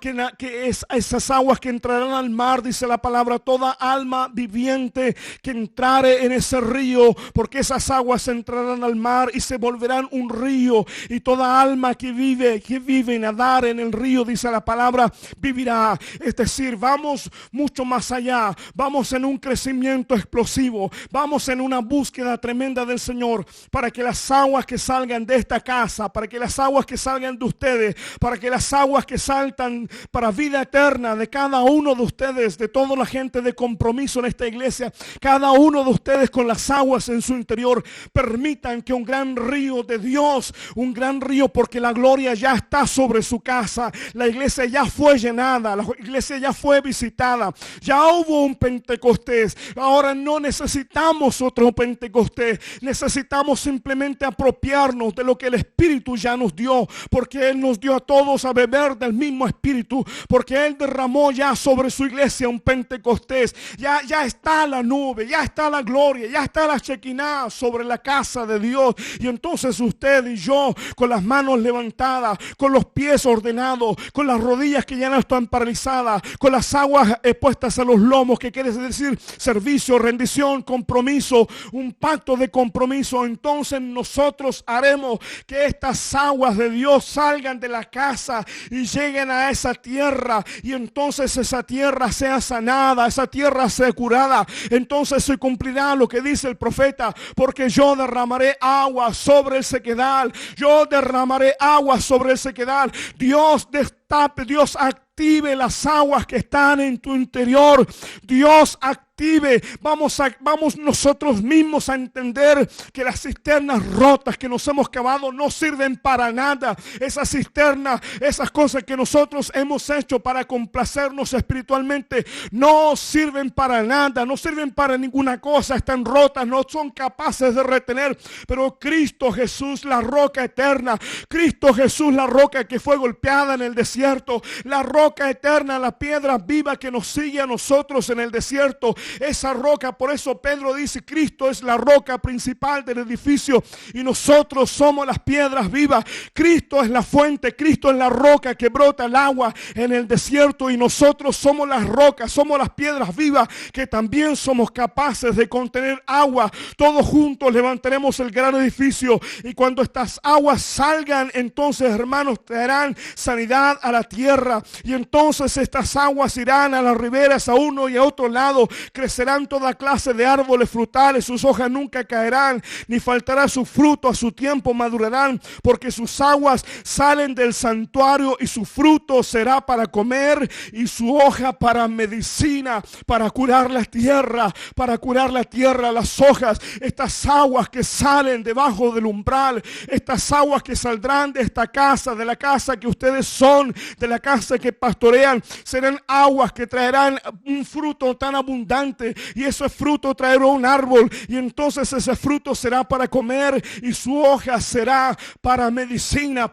esas aguas que entrarán al mar, dice la palabra, toda alma viviente que entrare en ese río, porque esas aguas entrarán al mar y se volverán un río, y toda alma que vive y nadar en el río, dice la palabra, vivirá. Es decir, vamos mucho más allá, vamos en un crecimiento explosivo, vamos en una búsqueda tremenda del Señor, para que las aguas que salgan de esta casa, para que las aguas que salgan de ustedes, para que las aguas que saltan para vida eterna de cada uno de ustedes, de toda la gente de compromiso en esta iglesia, cada uno de ustedes con las aguas en su interior, permitan que un gran río de Dios, un gran río, porque la gloria ya está sobre su casa, la iglesia ya fue llenada, la iglesia ya fue visitada, ya hubo un Pentecostés, ahora no necesitamos otro Pentecostés, necesitamos simplemente apropiarnos de lo que el Espíritu ya nos dio, porque Él nos dio a todos a beber del mismo Espíritu, porque Él derramó ya sobre su iglesia un Pentecostés, ya está la nube, ya está la gloria, ya está la Shekinah sobre la casa de Dios. Y entonces usted y yo, con las manos levantadas, con los pies ordenados, con las rodillas que ya no están paralizadas, con las aguas puestas a los lomos, que quiere decir servicio, rendición, compromiso, un pacto de compromiso, entonces nosotros haremos que estas aguas de Dios salgan de la casa y lleguen a esa tierra, y entonces esa tierra sea sanada, esa tierra sea curada. Entonces se cumplirá lo que dice el profeta, porque yo derramaré agua sobre el sequedal, yo derramaré agua sobre el sequedal. Dios destape, Dios active las aguas que están en tu interior. Dios active. Vamos nosotros mismos a entender que las cisternas rotas que nos hemos cavado no sirven para nada. Esas cisternas, esas cosas que nosotros hemos hecho para complacernos espiritualmente, no sirven para nada, no sirven para ninguna cosa. Están rotas, no son capaces de retener. Pero Cristo Jesús, la roca eterna, Cristo Jesús, la roca que fue golpeada en el desierto, la roca eterna, la piedra viva que nos sigue a nosotros en el desierto, esa roca. Por eso Pedro dice, Cristo es la roca principal del edificio y nosotros somos las piedras vivas. Cristo es la fuente, Cristo es la roca que brota el agua en el desierto y nosotros somos las rocas, somos las piedras vivas que también somos capaces de contener agua. Todos juntos levantaremos el gran edificio y cuando estas aguas salgan, entonces, hermanos, traerán sanidad a la tierra y entonces estas aguas irán a las riberas a uno y a otro lado. Crecerán toda clase de árboles frutales, sus hojas nunca caerán, ni faltará su fruto, a su tiempo madurarán, porque sus aguas salen del santuario y su fruto será para comer y su hoja para medicina, para curar la tierra, las hojas, estas aguas que salen debajo del umbral, estas aguas que saldrán de esta casa, de la casa que ustedes son, de la casa que pastorean, serán aguas que traerán un fruto tan abundante y ese fruto traerá un árbol y entonces ese fruto será para comer y su hoja será para medicina,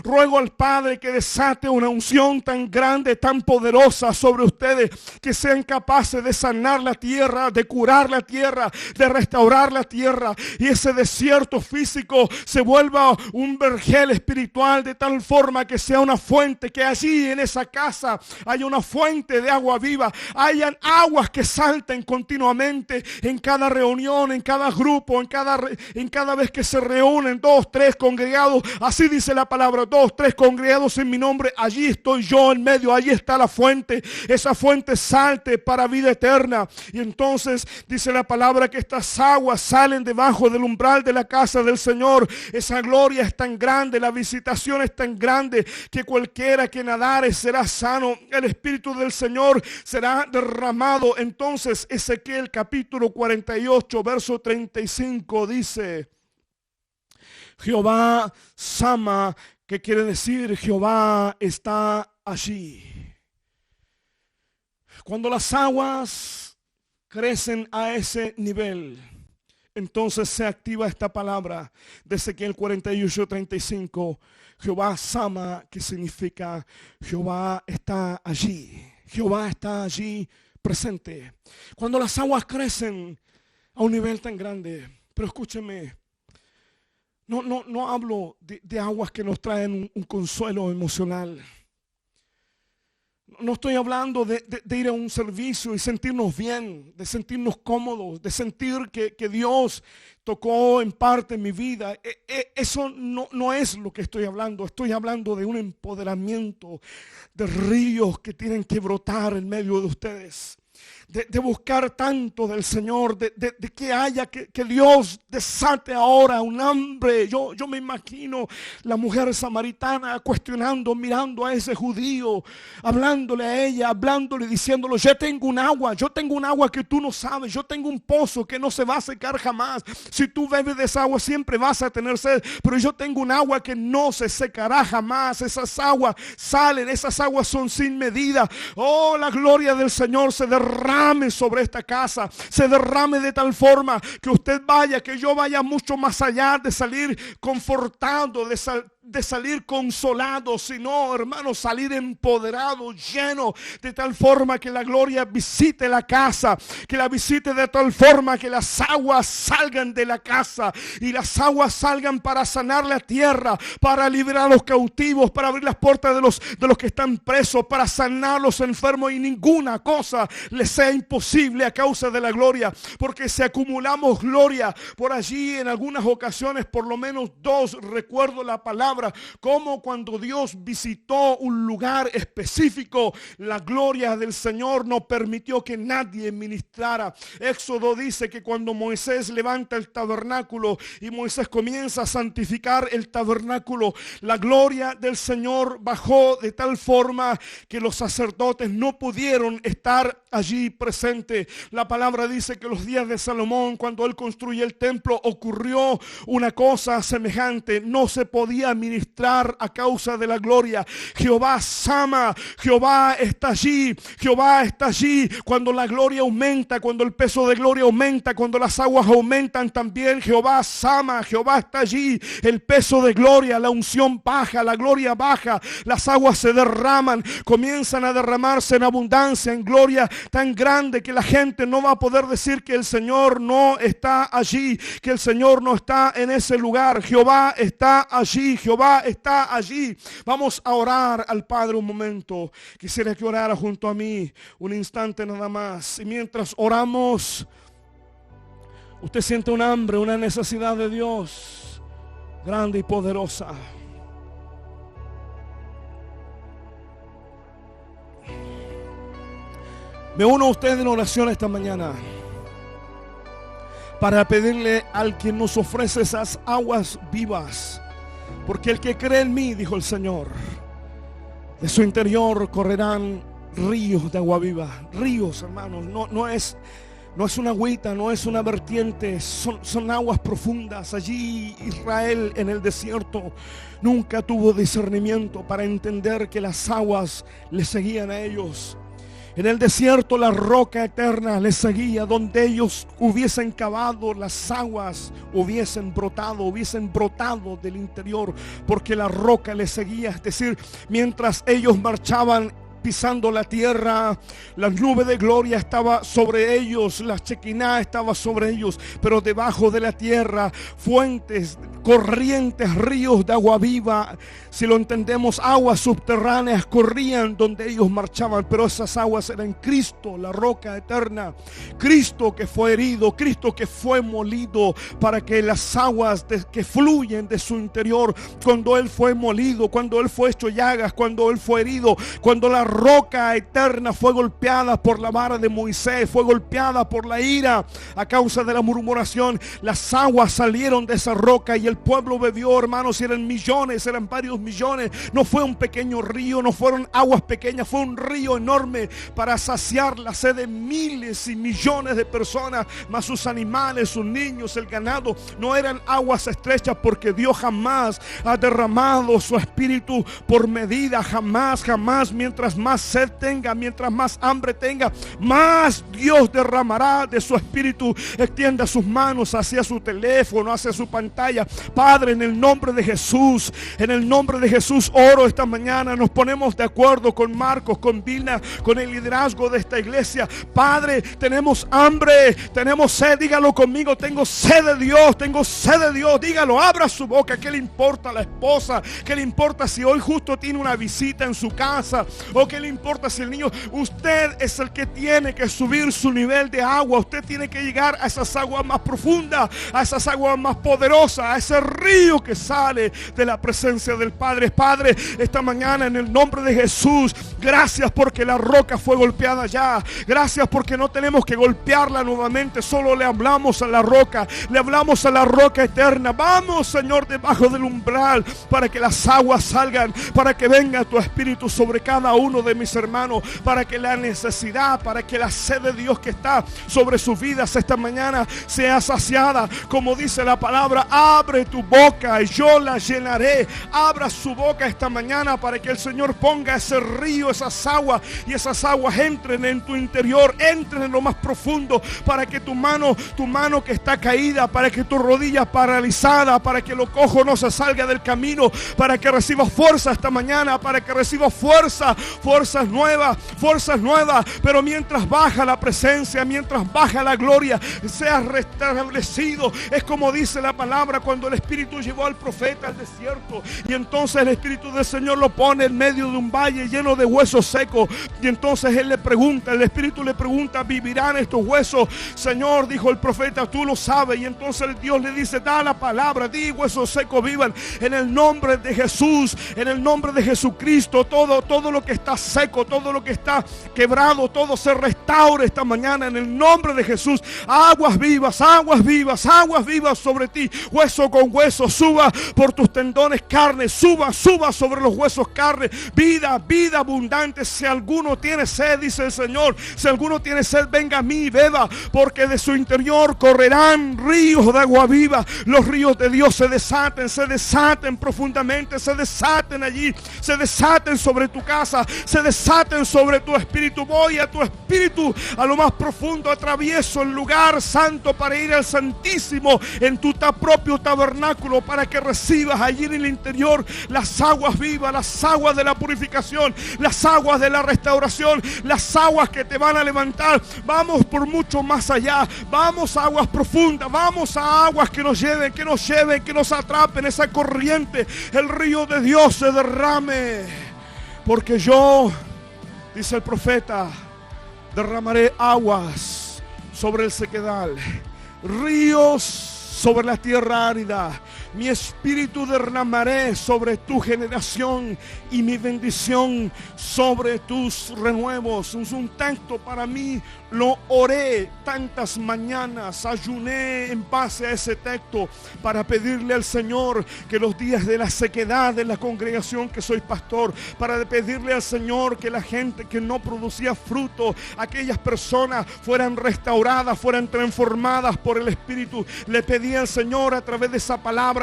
Ruego al Padre que desate una unción tan grande, tan poderosa sobre ustedes, que sean capaces de sanar la tierra, de curar la tierra, de restaurar la tierra y ese desierto físico se vuelva un vergel espiritual de tal forma que sea una fuente, que allí en esa casa haya una fuente de agua viva, hayan aguas que salten continuamente en cada reunión, en cada grupo, en cada vez que se reúnen 2, 3 congregados. Así dice la palabra, 2, 3 congregados en mi nombre, allí estoy yo en medio, allí está la fuente. Esa fuente salte para vida eterna. Y entonces dice la palabra que estas aguas salen debajo del umbral de la casa del Señor. Esa gloria es tan grande, la visitación es tan grande que cualquiera que nadare será sano. El Espíritu del Señor será derramado. Entonces Ezequiel capítulo 48 verso 35 dice: Jehová Sama, que quiere decir Jehová está allí. Cuando las aguas crecen a ese nivel, entonces se activa esta palabra de Ezequiel 48:35. Jehová Sama, que significa Jehová está allí. Jehová está allí presente. Cuando las aguas crecen a un nivel tan grande, pero escúcheme, no hablo de aguas que nos traen un consuelo emocional. No estoy hablando de ir a un servicio y sentirnos bien, de sentirnos cómodos, de sentir que Dios tocó en parte mi vida. Eso no es lo que estoy hablando. Estoy hablando de un empoderamiento de ríos que tienen que brotar en medio de ustedes. De buscar tanto del Señor, de que haya, que Dios desate ahora un hambre. Yo me imagino la mujer samaritana cuestionando, mirando a ese judío, hablándole a ella, hablándole, diciéndole: yo tengo un agua que tú no sabes, yo tengo un pozo que no se va a secar jamás. Si tú bebes de esa agua siempre vas a tener sed, pero yo tengo un agua que no se secará jamás. Esas aguas salen, esas aguas son sin medida. Oh, la gloria del Señor se derrama sobre esta casa, se derrame de tal forma que usted vaya, que yo vaya mucho más allá de salir confortado, de salir consolado, sino, hermano, salir empoderado, lleno, de tal forma que la gloria visite la casa, que la visite de tal forma que las aguas salgan de la casa y las aguas salgan para sanar la tierra, para liberar a los cautivos, para abrir las puertas de los que están presos, para sanar a los enfermos, y ninguna cosa les sea imposible a causa de la gloria, porque si acumulamos gloria por allí, en algunas ocasiones, por lo menos 2, recuerdo la palabra, como cuando Dios visitó un lugar específico, la gloria del Señor no permitió que nadie ministrara. Éxodo dice que cuando Moisés levanta el tabernáculo y Moisés comienza a santificar el tabernáculo, la gloria del Señor bajó de tal forma que los sacerdotes no pudieron estar allí presentes. La palabra dice que los días de Salomón, cuando él construye el templo, ocurrió una cosa semejante. No se podía ministrar a causa de la gloria. Jehová Sama, Jehová está allí, Jehová está allí. Cuando la gloria aumenta, cuando el peso de gloria aumenta, cuando las aguas aumentan también, Jehová Sama, Jehová está allí. El peso de gloria, la unción baja, la gloria baja, las aguas se derraman, comienzan a derramarse en abundancia, en gloria tan grande que la gente no va a poder decir que el Señor no está allí, que el Señor no está en ese lugar. Jehová está allí, Jehová está allí. Vamos a orar al Padre un momento. Quisiera que orara junto a mí un instante nada más. Y mientras oramos, usted siente un hambre, una necesidad de Dios grande y poderosa. Me uno a usted en oración esta mañana para pedirle al que nos ofrece esas aguas vivas, porque el que cree en mí, dijo el Señor, de su interior correrán ríos de agua viva. Ríos, hermanos, no es una agüita, no es una vertiente, son aguas profundas. Allí Israel en el desierto nunca tuvo discernimiento para entender que las aguas le seguían a ellos. En el desierto la roca eterna les seguía. Donde ellos hubiesen cavado, las aguas hubiesen brotado del interior, porque la roca les seguía. Es decir, mientras ellos marchaban pisando la tierra, la nube de gloria estaba sobre ellos, la Shekinah estaba sobre ellos, pero debajo de la tierra, fuentes, corrientes, ríos de agua viva, si lo entendemos, aguas subterráneas corrían donde ellos marchaban, pero esas aguas eran Cristo, la roca eterna, Cristo que fue herido, Cristo que fue molido, para que las aguas que fluyen de su interior, cuando Él fue molido, cuando Él fue hecho llagas, cuando Él fue herido, cuando la roca eterna fue golpeada por la vara de Moisés, fue golpeada por la ira a causa de la murmuración, las aguas salieron de esa roca y el pueblo bebió, hermanos, y eran millones, eran varios millones. No fue un pequeño río, no fueron aguas pequeñas, fue un río enorme para saciar la sed de miles y millones de personas, más sus animales, sus niños, el ganado. No eran aguas estrechas, porque Dios jamás ha derramado su espíritu por medida, jamás. Mientras más sed tenga, mientras más hambre tenga, más Dios derramará de su espíritu. Extienda sus manos hacia su teléfono, hacia su pantalla. Padre, en el nombre de Jesús, en el nombre de Jesús, oro esta mañana. Nos ponemos de acuerdo con Marcos, con Vilna, con el liderazgo de esta iglesia. Padre, tenemos hambre, tenemos sed. Dígalo conmigo: tengo sed de Dios, tengo sed de Dios. Dígalo, abra su boca. ¿Qué le importa a la esposa? ¿Qué le importa si hoy justo tiene una visita en su casa? ¿O qué le importa si el niño? Usted es el que tiene que subir su nivel de agua. Usted tiene que llegar a esas aguas más profundas, a esas aguas más poderosas, a ese río que sale de la presencia del Padre. Padre, esta mañana en el nombre de Jesús, gracias porque la roca fue golpeada ya. Gracias porque no tenemos que golpearla nuevamente. Solo le hablamos a la roca, le hablamos a la roca eterna. Vamos, Señor, debajo del umbral para que las aguas salgan, para que venga tu espíritu sobre cada uno de mis hermanos, para que la necesidad, para que la sed de Dios que está sobre sus vidas esta mañana sea saciada. Como dice la palabra, abre tu boca y yo la llenaré. Abra su boca esta mañana para que el Señor ponga ese río, esas aguas, y esas aguas entren en tu interior, entren en lo más profundo, para que tu mano que está caída, para que tu rodilla paralizada, para que lo cojo no se salga del camino, para que recibas fuerza esta mañana, para que recibas fuerzas nuevas, pero mientras baja la presencia, mientras baja la gloria, seas restablecido. Es como dice la palabra, cuando el Espíritu llevó al profeta al desierto, y entonces el Espíritu del Señor lo pone en medio de un valle lleno de huesos secos, y entonces él le pregunta, el Espíritu le pregunta: ¿vivirán estos huesos? Señor, dijo el profeta, tú lo sabes. Y entonces Dios le dice: da la palabra, di huesos secos vivan. En el nombre de Jesús, en el nombre de Jesucristo, todo lo que está seco, todo lo que está quebrado, todo se restaure esta mañana en el nombre de Jesús. Aguas vivas, aguas vivas, aguas vivas sobre ti, hueso con hueso, suba por tus tendones carne, suba sobre los huesos carne, vida abundante. Si alguno tiene sed, dice el Señor, si alguno tiene sed, venga a mí y beba, porque de su interior correrán ríos de agua viva. Los ríos de Dios se desaten profundamente, se desaten allí, se desaten sobre tu casa, se desaten sobre tu espíritu. Voy a tu espíritu, a lo más profundo, atravieso el lugar santo para ir al Santísimo en tu propio tabernáculo, para que recibas allí en el interior las aguas vivas, las aguas de la purificación, las aguas de la restauración, las aguas que te van a levantar. Vamos por mucho más allá, vamos a aguas profundas, vamos a aguas que nos lleven, que nos atrapen esa corriente, el río de Dios se derrame, porque yo, dice el profeta, derramaré aguas sobre el sequedal, ríos sobre la tierra árida. Mi espíritu derramaré sobre tu generación y mi bendición sobre tus renuevos. Es un texto para mí, lo oré tantas mañanas, ayuné en base a ese texto para pedirle al Señor que los días de la sequedad de la congregación que soy pastor, para pedirle al Señor que la gente que no producía fruto, aquellas personas fueran restauradas, fueran transformadas por el Espíritu. Le pedí al Señor a través de esa palabra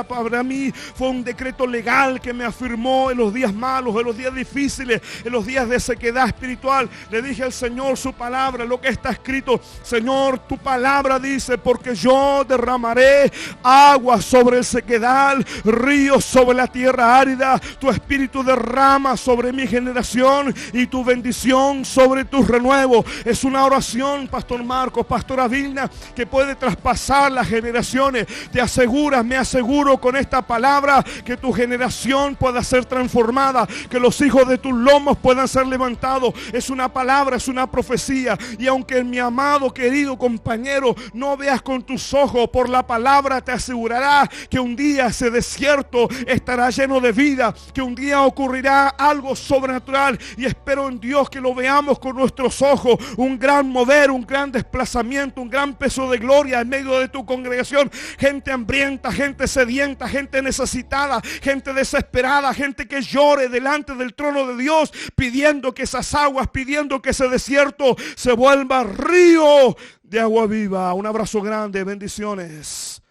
para mí fue un decreto legal que me afirmó en los días malos, en los días difíciles, en los días de sequedad espiritual. Le dije al Señor su palabra, lo que está escrito. Señor, tu palabra dice, porque yo derramaré agua sobre el sequedal, ríos sobre la tierra árida. Tu espíritu derrama sobre mi generación y tu bendición sobre tus renuevos. Es una oración, Pastor Marcos, Pastora Vilna, que puede traspasar las generaciones. Me aseguro con esta palabra que tu generación pueda ser transformada, que los hijos de tus lomos puedan ser levantados. Es una palabra, es una profecía. Y aunque mi amado, querido compañero, no veas con tus ojos, por la palabra te asegurará que un día ese desierto estará lleno de vida, que un día ocurrirá algo sobrenatural. Y espero en Dios que lo veamos con nuestros ojos, un gran mover, un gran desplazamiento, un gran peso de gloria en medio de tu congregación. Gente hambrienta, gente sedienta, gente necesitada, gente desesperada, gente que llore delante del trono de Dios, pidiendo que esas aguas, pidiendo que ese desierto se vuelva río de agua viva. Un abrazo grande, bendiciones.